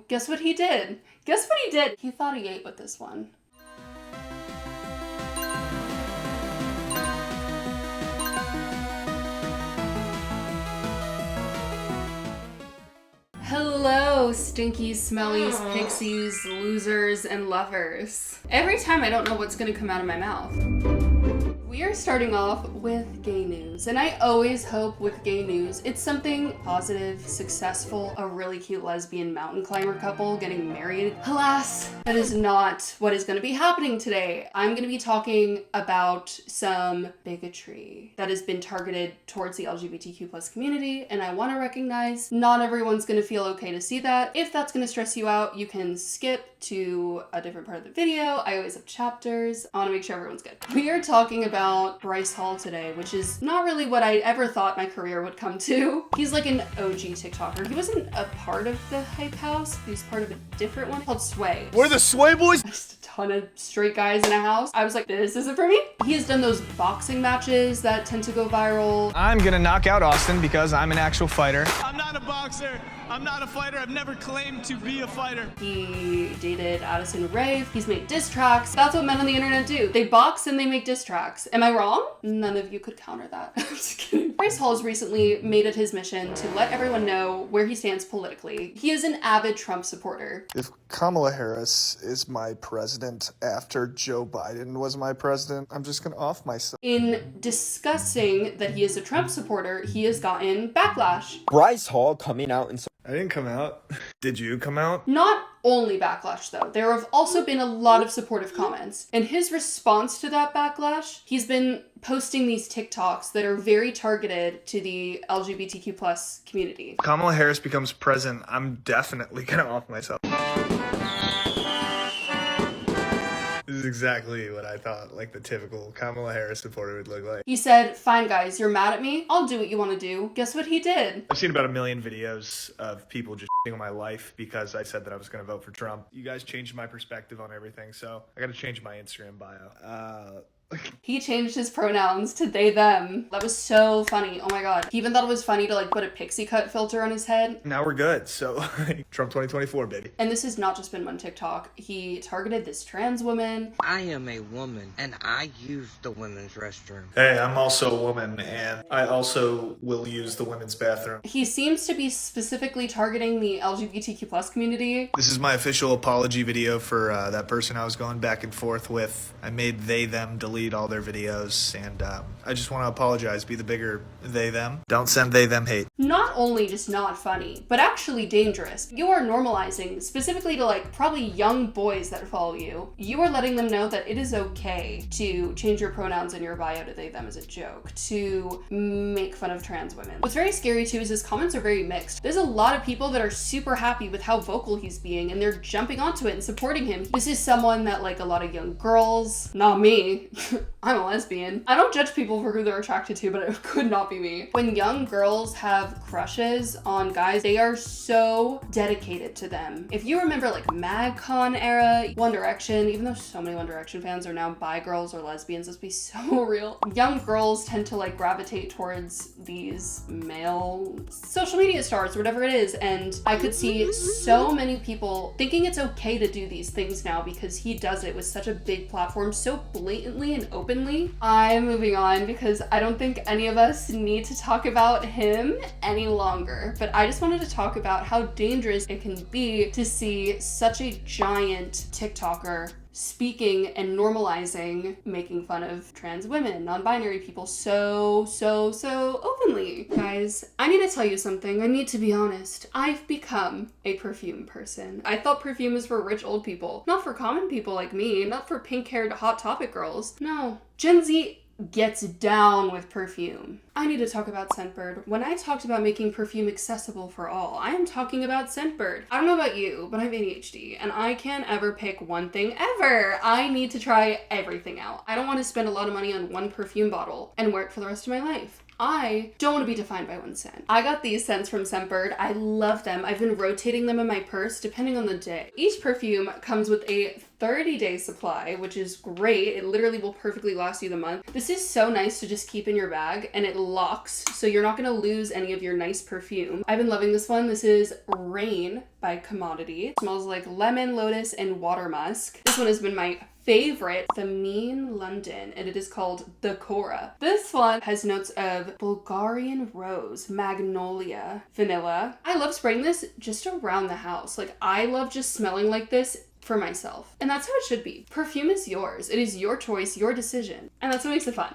Guess what he did? Guess what he did? He thought he ate with this one. Hello, stinky, smellies, pixies, losers, and lovers. Every time I don't know what's gonna come out of my mouth. We are starting off with gay news, and I always hope with gay news it's something positive, successful, a really cute lesbian mountain climber couple getting married. Alas, that is not what is going to be happening today. I'm going to be talking about some bigotry that has been targeted towards the LGBTQ plus community, and I want to recognize not everyone's going to feel okay to see that. If that's going to stress you out, you can skip to a different part of the video. I always have chapters. I want to make sure everyone's good. We are talking about Bryce Hall today, which is not really what I ever thought my career would come to. He's like an OG TikToker. He wasn't a part of the Hype House. He was part of a different one called Sway. We're the Sway Boys? Just a ton of straight guys in a house. I was like, this isn't for me. He has done those boxing matches that tend to go viral. I'm gonna knock out Austin because I'm an actual fighter. I'm not a boxer. I'm not a fighter. I've never claimed to be a fighter. He dated Addison Rae. He's made diss tracks. That's what men on the internet do. They box and they make diss tracks. Am I wrong? None of you could counter that. I'm just kidding. Bryce Hall has recently made it his mission to let everyone know where he stands politically. He is an avid Trump supporter. If Kamala Harris is my president after Joe Biden was my president, I'm just gonna off myself. In discussing that he is a Trump supporter, he has gotten backlash. Bryce Hall coming out and I didn't come out. Did you come out? Not only backlash though, there have also been a lot of supportive comments. In his response to that backlash, he's been posting these TikToks that are very targeted to the LGBTQ plus community. Kamala Harris becomes president, I'm definitely gonna off myself. This is exactly what I thought, like the typical Kamala Harris supporter would look like. He said, fine guys, you're mad at me? I'll do what you want to do. Guess what he did? I've seen about 1 million videos of people just on my life because I said that I was going to vote for Trump. You guys changed my perspective on everything, so I got to change my Instagram bio. He changed his pronouns to they, them. That was so funny. Oh my god. He even thought it was funny to like put a pixie cut filter on his head. Now we're good. So Trump 2024, baby. And this has not just been one TikTok. He targeted this trans woman. I am a woman and I use the women's restroom. Hey, I'm also a woman and I also will use the women's bathroom. He seems to be specifically targeting the LGBTQ plus community. This is my official apology video for that person I was going back and forth with. I made they, them delete all their videos, and I just want to apologize. Be the bigger they, them. Don't send they, them hate. Not only just not funny, but actually dangerous. You are normalizing, specifically to like probably young boys that follow you. You are letting them know that it is okay to change your pronouns in your bio to they, them as a joke, to make fun of trans women. What's very scary too is his comments are very mixed. There's a lot of people that are super happy with how vocal he's being and they're jumping onto it and supporting him. This is someone that like a lot of young girls, not me, I'm a lesbian. I don't judge people for who they're attracted to, but it could not be me. When young girls have crushes on guys, they are so dedicated to them. If you remember like MagCon era, One Direction, even though so many One Direction fans are now bi girls or lesbians, let's be so real. Young girls tend to like gravitate towards these male social media stars or whatever it is. And I could see so many people thinking it's okay to do these things now because he does it with such a big platform so blatantly and openly. I'm moving on because I don't think any of us need to talk about him any longer, but I just wanted to talk about how dangerous it can be to see such a giant TikToker speaking and normalizing making fun of trans women, non-binary people so openly. Guys, I need to tell you something. I need to be honest. I've become a perfume person. I thought perfume is for rich old people, not for common people like me, not for pink-haired Hot Topic girls. No. Gen Z gets down with perfume. I need to talk about Scentbird. When I talked about making perfume accessible for all, I am talking about Scentbird. I don't know about you, but I have ADHD and I can't ever pick one thing ever. I need to try everything out. I don't want to spend a lot of money on one perfume bottle and wear it for the rest of my life. I don't want to be defined by one scent. I got these scents from Scentbird. I love them. I've been rotating them in my purse depending on the day. Each perfume comes with a 30-day supply, which is great. It literally will perfectly last you the month. This is so nice to just keep in your bag, and it locks, so you're not gonna lose any of your nice perfume. I've been loving this one. This is Rain by Commodity. It smells like lemon, lotus, and water musk. This one has been my favorite, the Mean London, and it is called the Cora. This one has notes of Bulgarian rose, magnolia, vanilla. I love spraying this just around the house. Like, I love just smelling like this for myself. And that's how it should be. Perfume is yours. It is your choice, your decision. And that's what makes it fun.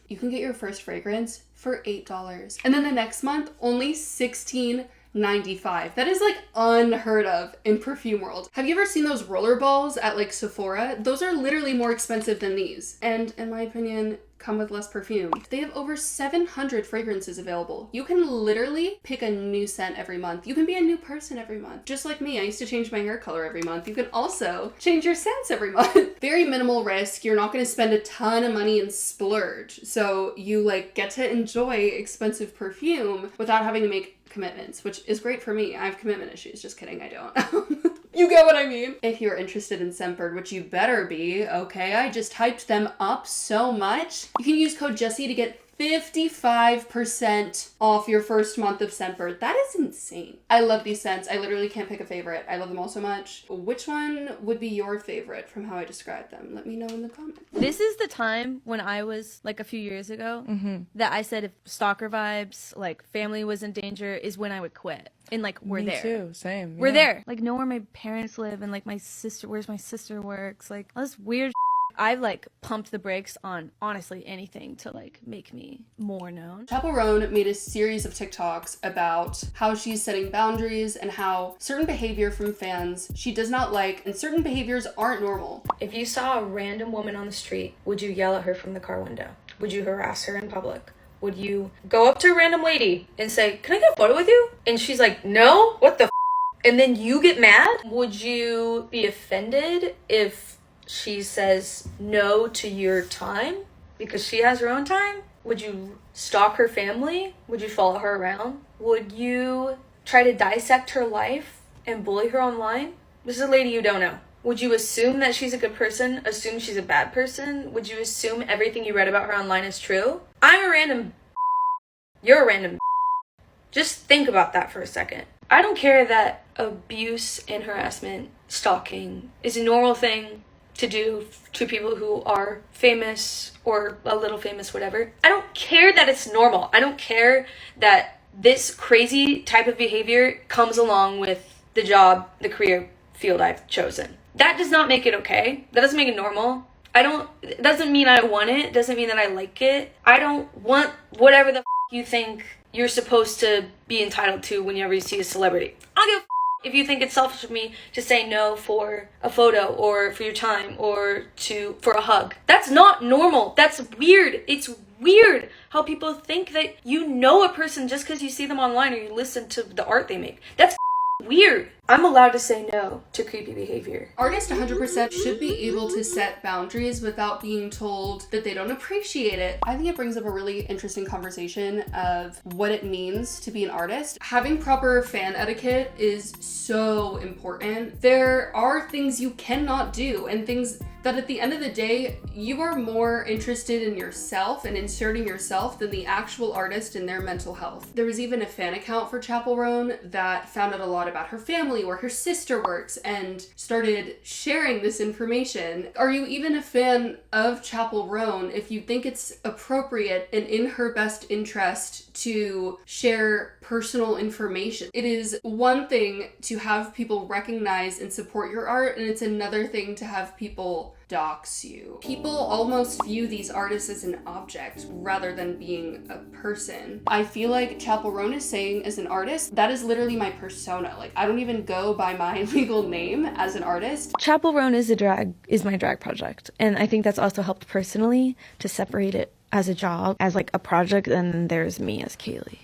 You can get your first fragrance for $8. And then the next month, only $16.95. That is like unheard of in perfume world. Have you ever seen those roller balls at like Sephora? Those are literally more expensive than these. And in my opinion, come with less perfume. They have over 700 fragrances available. You can literally pick a new scent every month. You can be a new person every month. Just like me, I used to change my hair color every month. You can also change your scents every month. Very minimal risk. You're not gonna spend a ton of money and splurge. So you like get to enjoy expensive perfume without having to make commitments, which is great for me. I have commitment issues. Just kidding, I don't. You get what I mean? If you're interested in Scentbird, which you better be, okay? I just hyped them up so much. You can use code Jessie to get 55% off your first month of Scentbird. That is insane. I love these scents. I literally can't pick a favorite. I love them all so much. Which one would be your favorite from how I described them? Let me know in the comments. This is the time when I was, like a few years ago, that I said if stalker vibes, like family was in danger, is when I would quit. And like, we're Me there. too, same. We're yeah. there. Like, know where my parents live and like my sister, where's my sister works. Like, all this weird I've like pumped the brakes on honestly anything to like make me more known. Chappell Roan made a series of TikToks about how she's setting boundaries and how certain behavior from fans she does not like and certain behaviors aren't normal. If you saw a random woman on the street, would you yell at her from the car window? Would you harass her in public? Would you go up to a random lady and say, "Can I get a photo with you?" And she's like, "No, what the f-?" And then you get mad? Would you be offended if she says no to your time because she has her own time? Would you stalk her family? Would you follow her around? Would you try to dissect her life and bully her online? This is a lady you don't know. Would you assume that she's a good person? Assume she's a bad person? Would you assume everything you read about her online is true? I'm a random. You're a random. Just think about that for a second. I don't care that abuse and harassment, stalking is a normal thing to do to people who are famous or a little famous, whatever. I don't care that it's normal. I don't care that this crazy type of behavior comes along with the job, the career field I've chosen. That does not make it okay. That doesn't make it normal. It doesn't mean I want it. It doesn't mean that I like it. I don't want whatever the you think you're supposed to be entitled to whenever you see a celebrity. I don't give a if you think it's selfish of me to say no for a photo or for your time or for a hug. That's not normal. That's weird. It's weird how people think that you know a person just because you see them online or you listen to the art they make. That's weird. I'm allowed to say no to creepy behavior. Artists 100% should be able to set boundaries without being told that they don't appreciate it. I think it brings up a really interesting conversation of what it means to be an artist. Having proper fan etiquette is so important. There are things you cannot do and things that at the end of the day, you are more interested in yourself and inserting yourself than the actual artist and their mental health. There was even a fan account for Chappell Roan that found out a lot about her family, where her sister works, and started sharing this information. Are you even a fan of Chappell Roan if you think it's appropriate and in her best interest to share personal information? It is one thing to have people recognize and support your art, and it's another thing to have people dox you. People almost view these artists as an object rather than being a person. I feel like Chappell Roan is saying as an artist, that is literally my persona. Like, I don't even go by my legal name as an artist. Chappell Roan is my drag project. And I think that's also helped personally to separate it as a job, as like a project, and then there's me as Kaylee.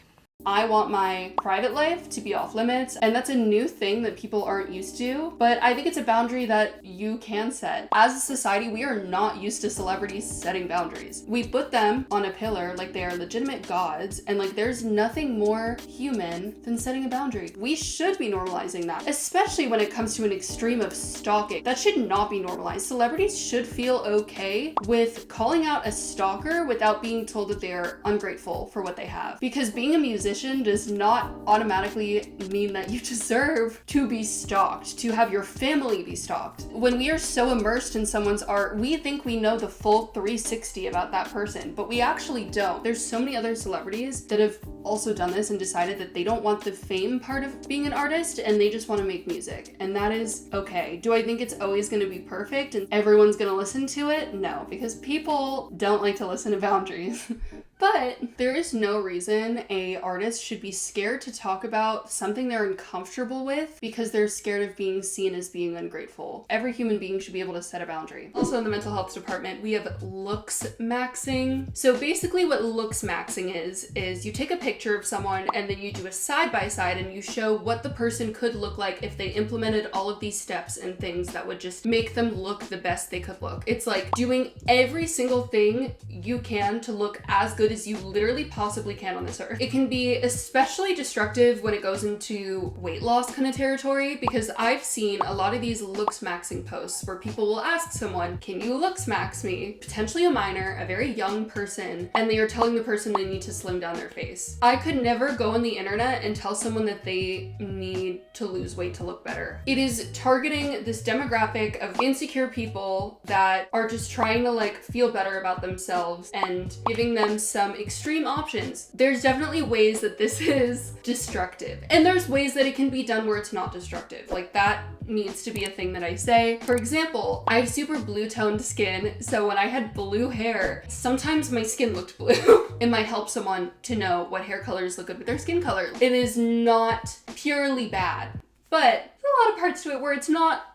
I want my private life to be off limits, and that's a new thing that people aren't used to, but I think it's a boundary that you can set. As a society, we are not used to celebrities setting boundaries. We put them on a pillar like they are legitimate gods, and like there's nothing more human than setting a boundary. We should be normalizing that, especially when it comes to an extreme of stalking. That should not be normalized. Celebrities should feel okay with calling out a stalker without being told that they are ungrateful for what they have. Because being a musician does not automatically mean that you deserve to be stalked, to have your family be stalked. When we are so immersed in someone's art, we think we know the full 360 about that person, but we actually don't. There's so many other celebrities that have also done this and decided that they don't want the fame part of being an artist and they just want to make music, and that is okay. Do I think it's always going to be perfect and everyone's going to listen to it? No, because people don't like to listen to boundaries. But there is no reason a artist should be scared to talk about something they're uncomfortable with because they're scared of being seen as being ungrateful. Every human being should be able to set a boundary. Also in the mental health department, we have Looksmaxxing. So basically what Looksmaxxing is you take a picture of someone and then you do a side-by-side and you show what the person could look like if they implemented all of these steps and things that would just make them look the best they could look. It's like doing every single thing you can to look as good as you literally possibly can on this earth. It can be especially destructive when it goes into weight loss kind of territory, because I've seen a lot of these Looksmaxxing posts where people will ask someone, can you Looksmax me? Potentially a minor, a very young person, and they are telling the person they need to slim down their face. I could never go on the internet and tell someone that they need to lose weight to look better. It is targeting this demographic of insecure people that are just trying to like feel better about themselves and giving them some extreme options. There's definitely ways that this is destructive, and there's ways that it can be done where it's not destructive. Like that needs to be a thing that I say. For example, I have super blue toned skin, so when I had blue hair, sometimes my skin looked blue. It might help someone to know what hair colors look good with their skin color. It is not purely bad, but there's a lot of parts to it where it's not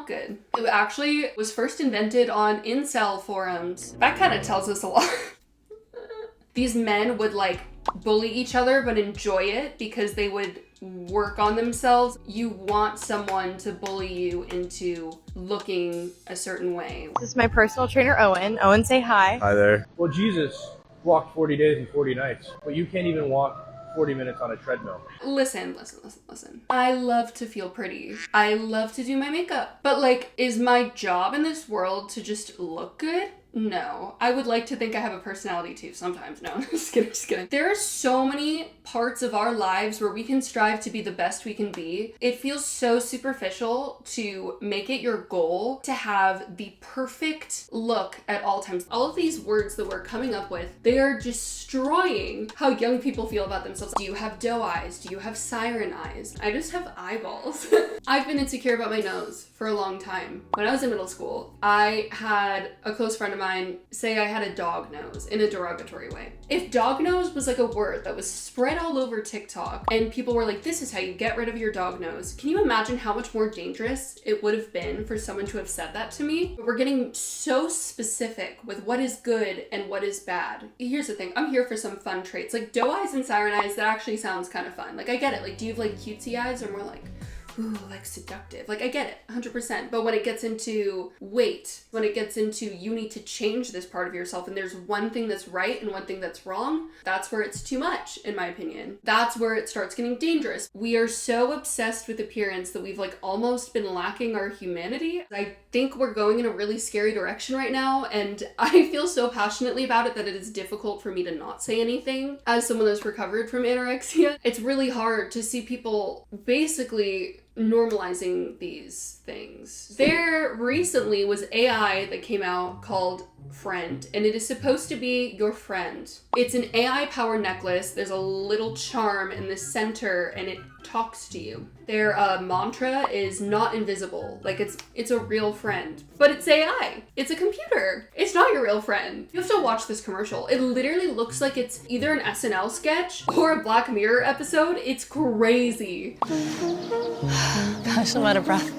good. It actually was first invented on incel forums. That kind of tells us a lot. These men would like bully each other but enjoy it because they would work on themselves. You want someone to bully you into looking a certain way. This is my personal trainer, Owen. Owen, say hi. Hi there. Well, Jesus walked 40 days and 40 nights, but you can't even walk 40 minutes on a treadmill. Listen. I love to feel pretty. I love to do my makeup. But like, is my job in this world to just look good? No. I would like to think I have a personality too sometimes. No, I'm just kidding. There are so many parts of our lives where we can strive to be the best we can be. It feels so superficial to make it your goal to have the perfect look at all times. All of these words that we're coming up with, they are destroying how young people feel about themselves. Do you have doe eyes? Do you have siren eyes? I just have eyeballs. I've been insecure about my nose for a long time. When I was in middle school, I had a close friend of mine say I had a dog nose in a derogatory way. If dog nose was like a word that was spread all over TikTok and people were like, this is how you get rid of your dog nose, can you imagine how much more dangerous it would have been for someone to have said that to me? But we're getting so specific with what is good and what is bad. Here's the thing, I'm here for some fun traits. Like doe eyes and siren eyes, that actually sounds kind of fun. Like I get it. Like do you have like cutesy eyes or more like ooh, like seductive? Like I get it, 100%. But when it gets into weight, when it gets into you need to change this part of yourself and there's one thing that's right and one thing that's wrong, that's where it's too much, in my opinion. That's where it starts getting dangerous. We are so obsessed with appearance that we've like almost been lacking our humanity. I think we're going in a really scary direction right now, and I feel so passionately about it that it is difficult for me to not say anything. As someone that's recovered from anorexia, it's really hard to see people basically normalizing these things. There recently was AI that came out called Friend, and it is supposed to be your friend. It's an AI power necklace. There's a little charm in the center and it talks to you. Their mantra is not invisible. Like it's a real friend, but it's AI. It's a computer. It's not your real friend. You have to watch this commercial. It literally looks like it's either an SNL sketch or a Black Mirror episode. It's crazy. Gosh, I'm out of breath.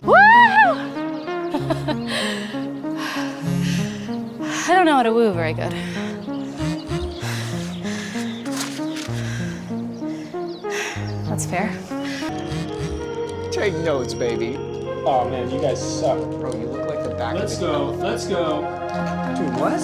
Woo! I don't know how to woo very good. That's fair. Take notes, baby. Oh man, you guys suck. Bro, you look like the back Let's of the go. Let's go. Dude, what?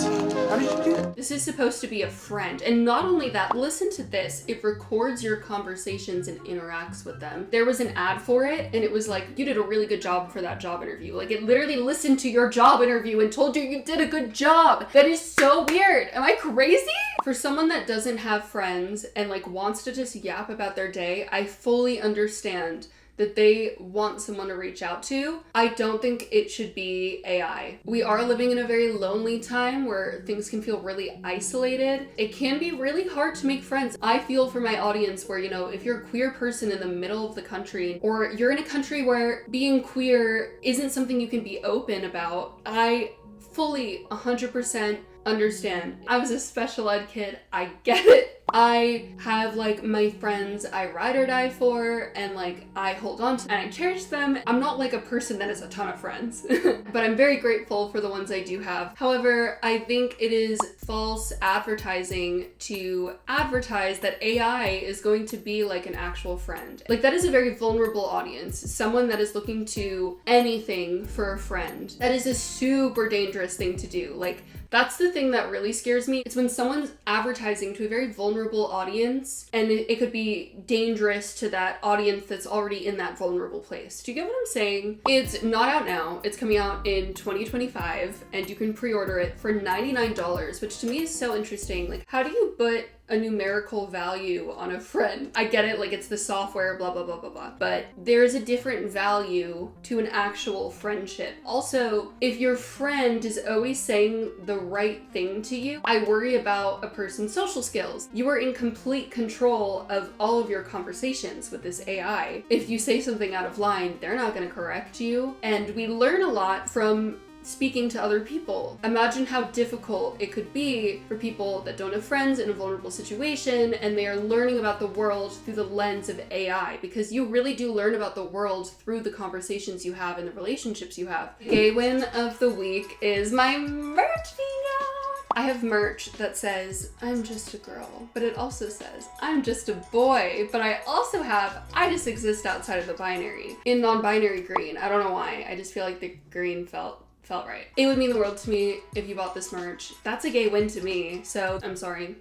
How did you do that? This is supposed to be a friend. And not only that, listen to this. It records your conversations and interacts with them. There was an ad for it, and it was like, you did a really good job for that job interview. Like, it literally listened to your job interview and told you you did a good job. That is so weird. Am I crazy? For someone that doesn't have friends and like wants to just yap about their day, I fully understand that they want someone to reach out to. I don't think it should be AI. We are living in a very lonely time where things can feel really isolated. It can be really hard to make friends. I feel for my audience where, you know, if you're a queer person in the middle of the country, or you're in a country where being queer isn't something you can be open about, I fully 100% understand. I was a special ed kid. I get it. I have like my friends I ride or die for, and like I hold on to and I cherish them. I'm not like a person that has a ton of friends, but I'm very grateful for the ones I do have. However, I think it is false advertising to advertise that AI is going to be like an actual friend. Like, that is a very vulnerable audience. Someone that is looking to anything for a friend. That is a super dangerous thing to do. Like, that's the thing that really scares me. It's when someone's advertising to a very vulnerable audience, and it could be dangerous to that audience that's already in that vulnerable place. Do you get what I'm saying? It's not out now. It's coming out in 2025, and you can pre-order it for $99, which to me is so interesting. Like, how do you put a numerical value on a friend? I get it, like it's the software, blah, blah, blah, blah, blah. But there's a different value to an actual friendship. Also, if your friend is always saying the right thing to you, I worry about a person's social skills. You are in complete control of all of your conversations with this AI. If you say something out of line, they're not gonna correct you. And we learn a lot from speaking to other people. Imagine how difficult it could be for people that don't have friends in a vulnerable situation, and they are learning about the world through the lens of AI, because you really do learn about the world through the conversations you have and the relationships you have. Gay win of the week is my merch being out. I have merch that says, I'm just a girl, but it also says, I'm just a boy, but I also have, I just exist outside of the binary, in non-binary green. I don't know why, I just feel like the green felt right. It would mean the world to me if you bought this merch. That's a gay win to me, so I'm sorry.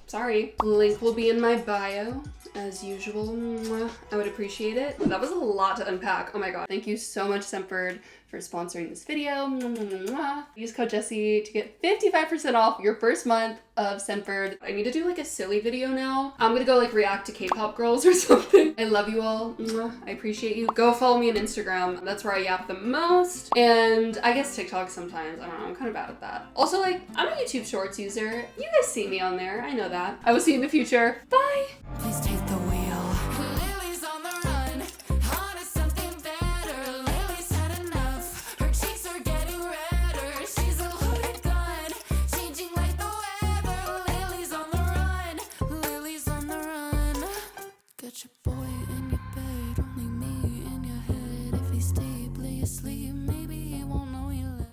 Sorry. Link will be in my bio, as usual. Mwah. I would appreciate it. That was a lot to unpack. Oh my god. Thank you so much, Semford, for sponsoring this video. Mwah. Use code Jessie to get 55% off your first month of Semford. I need to do like a silly video now. I'm gonna go like react to K-pop girls or something. I love you all. Mwah. I appreciate you. Go follow me on Instagram. That's where I yap the most. And I guess TikTok sometimes. I don't know. I'm kind of bad at that. Also, like, I'm a YouTube Shorts user. You guys see me on there. I know that. I will see you in the future. Bye. Please take